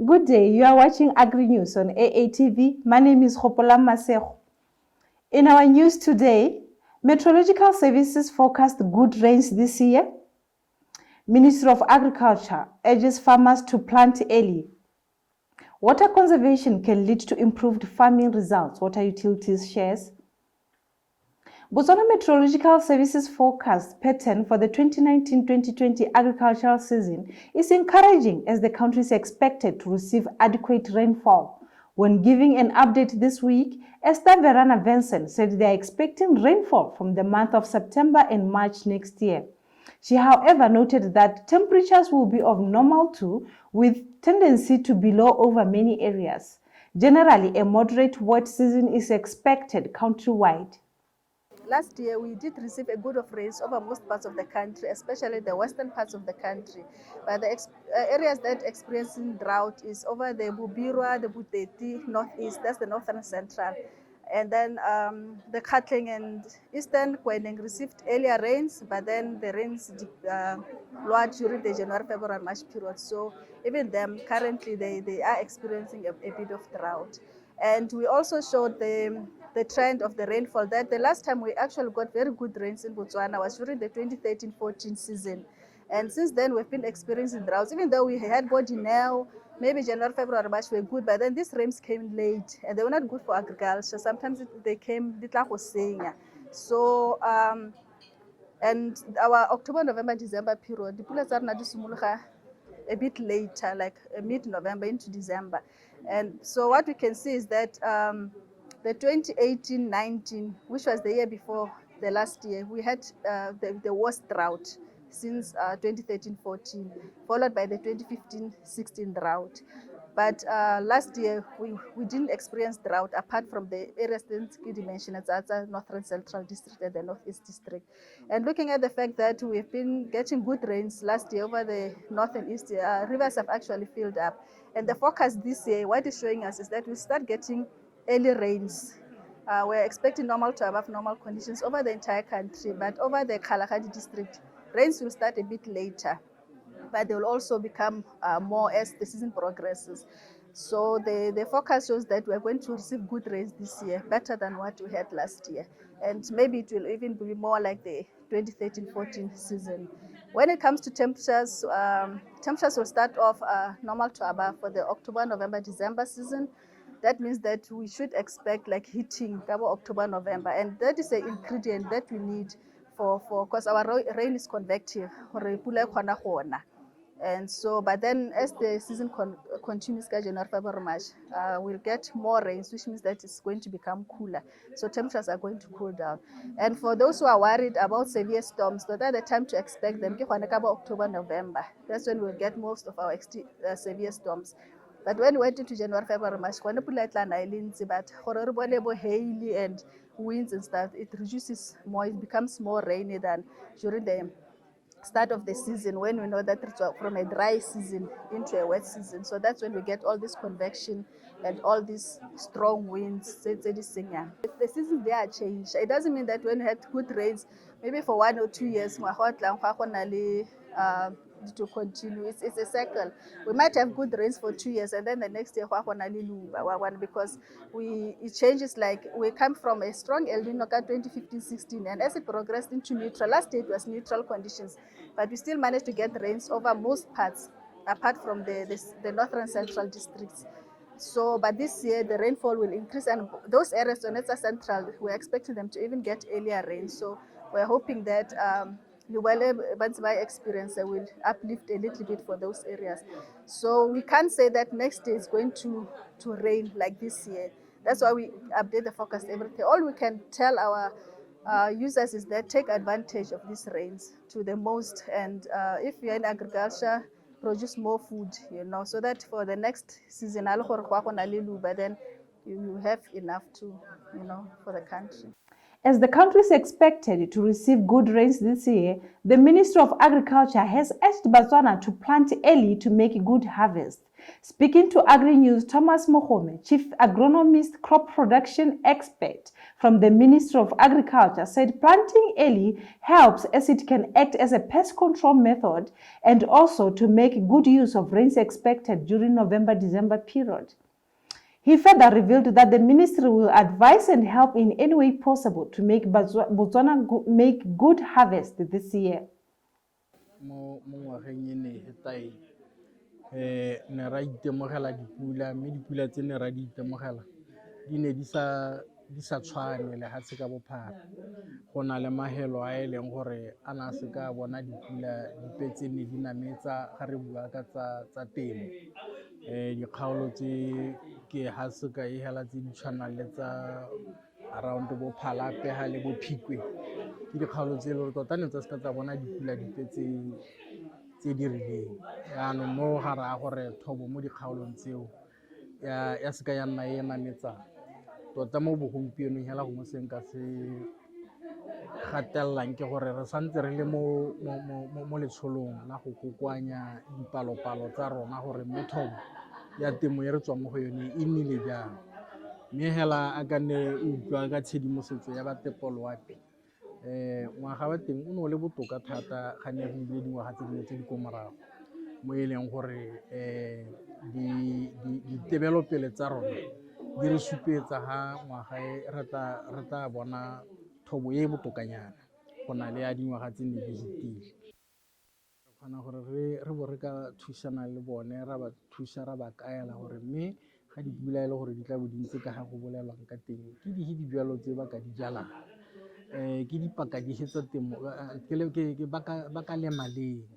Good day, you are watching Agri News on AATV. My name is Hopola Masego. In our news today, Meteorological Services forecast good rains this year. Ministry of Agriculture urges farmers to plant early. Water conservation can lead to improved farming results, Water Utilities shares. Botswana Meteorological Services forecast pattern for the 2019-2020 agricultural season is encouraging as the country is expected to receive adequate rainfall. When giving an update this week, Esther Verana Vincent said they are expecting rainfall from the month of September and March next year. She, however, noted that temperatures will be of normal too, with tendency to be low over many areas. Generally, a moderate wet season is expected countrywide. Last year, we did receive a good of rains over most parts of the country, especially the western parts of the country. But the areas that experiencing drought is over the Bubirwa, the Buteti, northeast, that's the northern central. And then the Katling and eastern Kweneng received earlier rains, but then the rains lowered during the January, February, March period. So even them, currently, they are experiencing a bit of drought. And we also showed the trend of the rainfall, that the last time we actually got very good rains in Botswana was during the 2013-14 season. And since then, we've been experiencing droughts, even though we had body now, maybe January, February, March were good, but then these rains came late and they were not good for agriculture. Sometimes they came, so, and our October, November, December period, the pula are a bit later, like mid-November into December. And so what we can see is that the 2018-19, which was the year before the last year, we had the worst drought since 2013-14, followed by the 2015-16 drought. But last year, we didn't experience drought apart from the areas that you mentioned, Tsatsa, Northern Central District and the Northeast District. And looking at the fact that we've been getting good rains last year over the North and East, rivers have actually filled up. And the forecast this year, what it's showing us is that we start getting early rains. We're expecting normal to above normal conditions over the entire country, but over the Kalahari district, rains will start a bit later, but they will also become more as the season progresses. So the forecast shows that we're going to receive good rains this year, better than what we had last year. And maybe it will even be more like the 2013-14 season. When it comes to temperatures, temperatures will start off normal to above for the October, November, December season. That means that we should expect like heating October, November. And that is an ingredient that we need because our rain is convective. And so, but then as the season continues, January, February, March, we'll get more rains, which means that it's going to become cooler. So temperatures are going to cool down. And for those who are worried about severe storms, that are the time to expect them, October, November. That's when we'll get most of our severe storms. But when we went into January, February, March, but hail and winds and stuff, it reduces more, it becomes more rainy than during the start of the season, when we know that it's from a dry season into a wet season. So that's when we get all this convection and all these strong winds. The seasons, they are changed. It doesn't mean that when we had good rains, maybe for 1 or 2 years, to continue. It's a cycle. We might have good rains for 2 years and then the next year because it changes, like we come from a strong El Nino 2015-16, and as it progressed into neutral, last year it was neutral conditions, but we still managed to get rains over most parts apart from the northern central districts. So, but this year the rainfall will increase, and those areas on Etsa Central, we're expecting them to even get earlier rain. So we're hoping that my experience will uplift a little bit for those areas. So we can't say that next year is going to rain like this year. That's why we update the forecast every day. All we can tell our users is that take advantage of these rains to the most, and if you're in agriculture, produce more food, so that for the next season, but then you have enough to, for the country. As the country is expected to receive good rains this year, the Ministry of Agriculture has urged Botswana to plant early to make good harvest. Speaking to Agri-News, Thomas Mohome, Chief Agronomist Crop Production Expert from the Ministry of Agriculture, said planting early helps as it can act as a pest control method and also to make good use of rains expected during November-December period. He further revealed that the ministry will advise and help in any way possible to make Botswana make good harvest this year. Ne ra itemogela dipula mme dipula tse ne ra di itemogela di ne di sa tshwane le ga se ka bophara go na le mahelo a e leng gore a na se ka bona dipula dipetse ne di nametsa ga re bua ka tsa temo dikgaolo tse ke ha se ka e hela tse di tshwanang le tsa around bo Phalape le bo Phikwe ke dikgaolo tse le gore tota ne tsa se ka tsa bona dipula dipetse tse di rileng yaanong mo ga raya gore thobo mo dikgaolong tseo ya se ka ya nna e nametsang tota mo bogompienong hela gongwe se nka se gatelelang ke gore re santse re le mo letsholong la go kokoanya dipalopalo tsa rona gore mme thobo ya temo e re tswang mo go yone e nnile jang mme hela a ka nne utlwa ka tshedimosetso ya batepoloapi ngwaga wa teng o ne o le botoka thata ga ne re ile dingwaga tse dingwe tse di ko morago mo e leng gore ditebelopele tsa rona di re supetsa ga ngwaga re tla bona thobo e e botokanyana go na le ya dingwaga tse ne di fetile. Re kgona gore re bo re ka thusana le bone ra ba thusa ra ba kaela gore mme ga dipula e le gore di tla bo di ntse ka ga go bolelwang ka teng ke dijalo tse ba ka di jalang ke dipakadihe tsa temo ba ka lema leng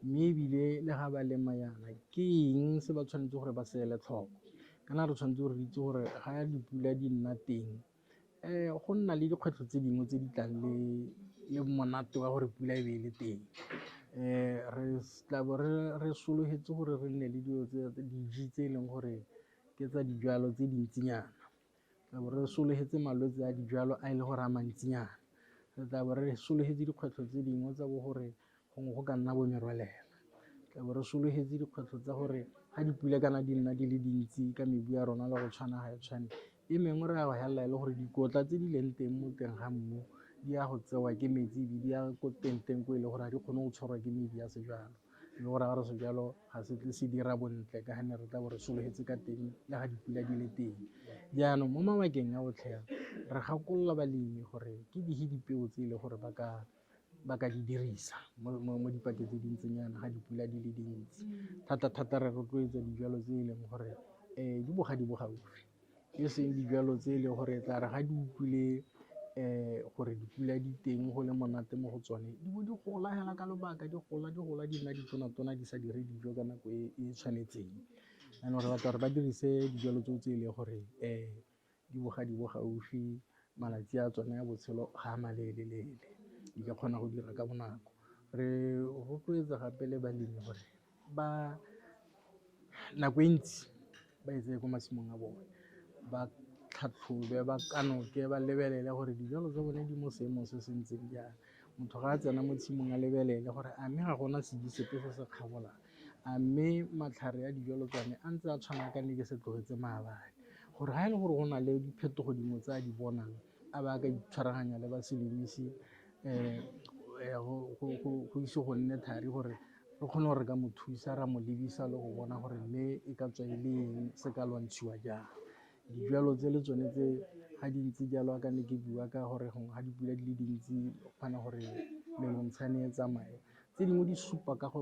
mme ebile le ga ba lema yana ke eng se ba tshwanetse gore ba se ele tlhoko kana re tshwanetse gore re itse gore ga dipula di nna teng go nna le dikgwetlho tse dingwe tse di tlang le monate wa gore pula e be e le teng re tla bo re sologetse gore re nne le dilo diji tse e leng gore ke tsa dijalo tse dintsinyana tla bo re sologetse malwetse a dijalo a e le gore a mantsinyana re tla bo re sologetse dikgwetlho tse dingwe tsa bo gore gongwe go ka nna bo merwalela tla bo re sologetse dikgwetlho tsa gore ga dipula kana di nna di le dintsi ka mebu ya rona le go tshwana ga e tshwane e mengwe re a go helela e le gore dikotla tse di leng teng mo teng ga mmu di a go tsewa ke metsi ebe di ya ko teng ko e le gore ga di kgone go tshwarwa ke medi ya sejalo le gore ga re sejalo ga se tle se dira bontle ka gane re tla bo re sologetse ka teng le ga dipula di le teng jaanong mo mabakeng a botlhe re gakolola balemi gore ke dipeo tse e le gore ba ka di dirisa mo dipakeng tse dintsinyana ga dipula di le dintsi thata re rotloetsa dijalo tse e leng gore di boga gaufi e seng dijalo tse e leng gore tla re ga di utlwile gore dipula di teng go le monate mo go tsone di bo di gola hela ka lobaka di gola di nna ditona di sa dire dijo ka nako e tshwanetseng ane re batla gore ba dirise dijalo tseo tse e leng gore di boga gaufi malatsi a tsone ya botshelo ga a malelelele di ka kgona go dira ka bonako re rotloetsa gape le balemi gore ba nako e ntsi ba e tseye ko masimong a bone ba tlhatlhobe ba kanoke ba lebelele gore dijalo tsa bone di mo seemong se se ntseng jang motho ga a tsena mo tshimong a lebelele gore a mme ga gona sedi sepe se se kgabolang a mme matlhare a dijalo tsone a ntse a tshwana ka ne ke se tlogetse maabane gore ga e le gore go na le diphetogo dingwe tse a di bonang a ba ka itshwaraganya le ba selemisi go ise go nne thari gore re kgone gore ka mo thusa ra mo lebisa le go bona gore mme e ka tswa e le eng se ka lwantshiwa jang dijalo tse le tsone tse ga di ntse jalo a ka ne ke bua ka gore ga dipula di le dintsi o kgona gore menontsane e tsamaye tse dingwe di supa ka go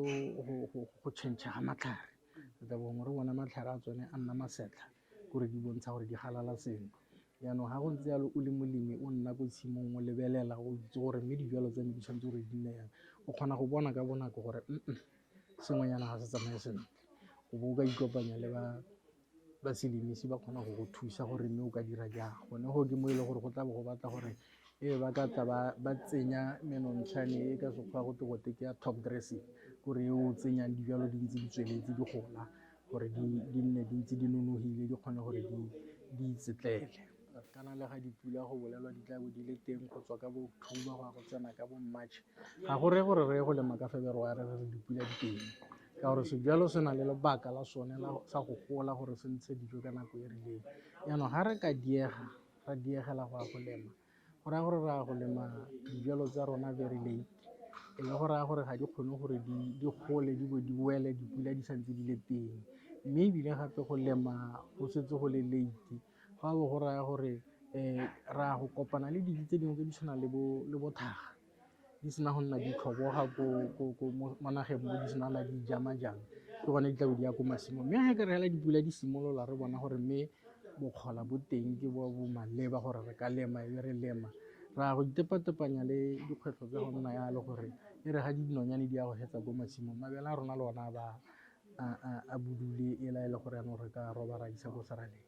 change ga matlhare re tla bongwe re bona matlhare a tsone a nna masetlha gore di bontsha gore di galala sentle yaanong ga go ntse yalo o le molemi o nna ko tshimong o lebelela go itse gore mme dijalo tse di tshwanetse gore di nne yang o kgona go bona ka bonako gore sengwenyana ga se tsamaye sentle o bo o ka ikopanya le ba selemisi ba kgona go go thusa gore mme o ka dira jang gone go ke mo e le gore go tla bo go batla gore ba ka tla ba tsenya menontshane e ka sekgwa gote ke ya top dressing gore o tsenyang dijalo di ntse di tsweletse di gola gore di nne di ntse di nonofile di kgone gore di itsetlele kana le ga dipula go bolelwa di tla bo di le teng go tswa ka bo October go tsena ka bo March ga go reye gore re go lema ka February re dipula di teng ka gore sejalo se na le lebaka la sone sa go gola gore se ntshe dijo ka nako e rileng yaanong ga re ka ra diegela go ya go lema go raya gore ra go lema dijalo tsa rona very late e le go raya gore ga di kgone gore di gole di bo di wele dipula di santse di le teng mme ebile gape go lema go setse go le late ga bo go raya gore ra go kopana le dilo tse dingwe tse di tshwanang le bo tlhaga di sena go nna di tlhoboga mo nageng mo di sena la di jama-jang ke gone di tlabe di ya ko masimong mme ga ke re hela dipula di simolola re bona gore mme bokgola bo teng ke bo maleba gore re ka lema e re lema ra go itepatepanya le dikgwetlho tsa go nna yalo gore e re ga dinonyane di ya go hetsa ko masimong mabele a rona le ona a budule e la e le gore yanong re ka roba ra isa go seraleng.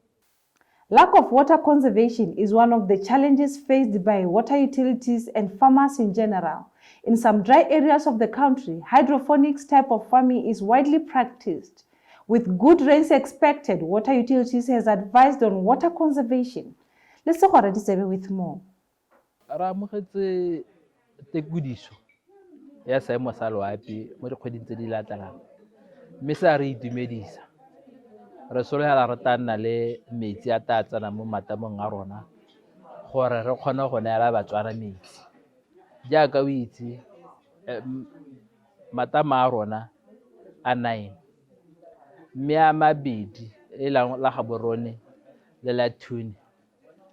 Lack of water conservation is one of the challenges faced by water utilities and farmers in general. In some dry areas of the country, hydroponics type of farming is widely practiced. With good rains expected, water utilities has advised on water conservation. Let's talk about this with more. Ra amogetse tekodiso ya seemo sa loapi mo dikgweding tse di latelang mme sa re itumedisa re sologela re tanna le metsi a ta tsena mo matamong a rona gore re kgone go neela batswana metsi jaaka o itse matama a rona a 9 mme a mabedi e la gaborone le la Thuni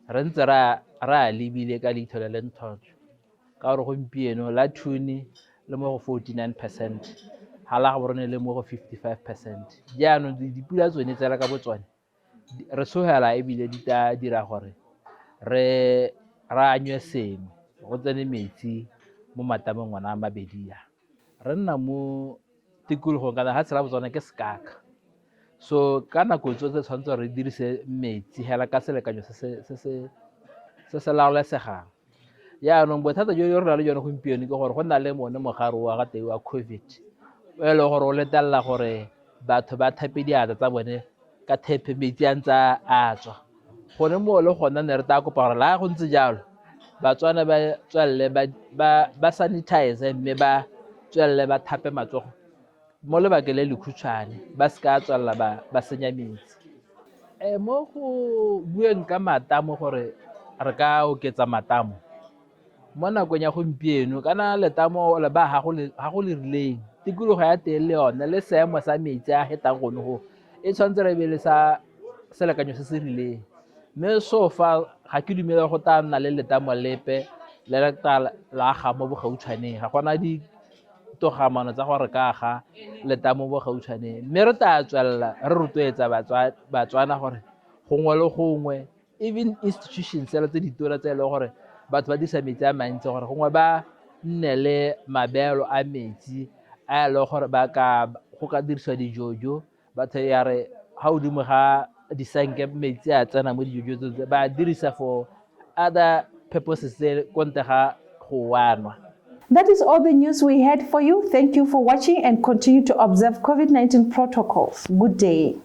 re ntse ra lebile ka leitho le le ntlhotlho ka gore gompieno la Thuni le mo go 49% ga la gaborone le mo go 55%. Jaanong dipula tsone tsela ka botsone re sogela ebile di ta dira gore re anywe sengwe go tsene metsi mo matamong ona a mabedi ya re nna mo tikologong kana ga tsela botsone ke sekaka so ka nako tsotlhe tshwanetse re dirise metsi hela ka selekanyo se se laolesegang yaanong bothata jo re na le jone gompieno ke gore go nna le mone mogare wa ga teng wa COVID e le gore o letella gore batho ba thape diatla tsa bone ka thepe metsi a ntse a tswa gone mo le gona ne re tla kopa gore la go ntse jalo batswana ba tswelle ba sanitize mme ba tswelle ba thape matsogo mo lebakeng le lekhutshwane ba se ka tswalla ba senya metsi mo go bueng ka matamo gore re ka oketsa matamo mo nakong ya gompieno kana letamo le ba ga go le rileng tikologo ya teng le yone le seemo sa metsi a hetang gone go e tshwanetse re be le sa selekanyo se se rileng mme so fa ga ke dumela go ta nna le letamo lepe le le tla la ga mo bogautshwaneng ga gona di togamano tsa gore ka ga letamo mo bogautshwaneng mme re tla tswella re rotloetsa batswana gore gongwe le gongwe even institutions tse di tora tse e le gore batho ba dirisa metsi a mantsi gore gongwe ba nne le mabelo a metsi a le gore go ka dirisiwa dijojo batho ya re ga o dimo ga disanke metsi a tsena mo dijojo tse ba dirisa for other purposes tse konte ga go wanwa. That is all the news we had for you. Thank you for watching and continue to observe COVID-19 protocols. Good day.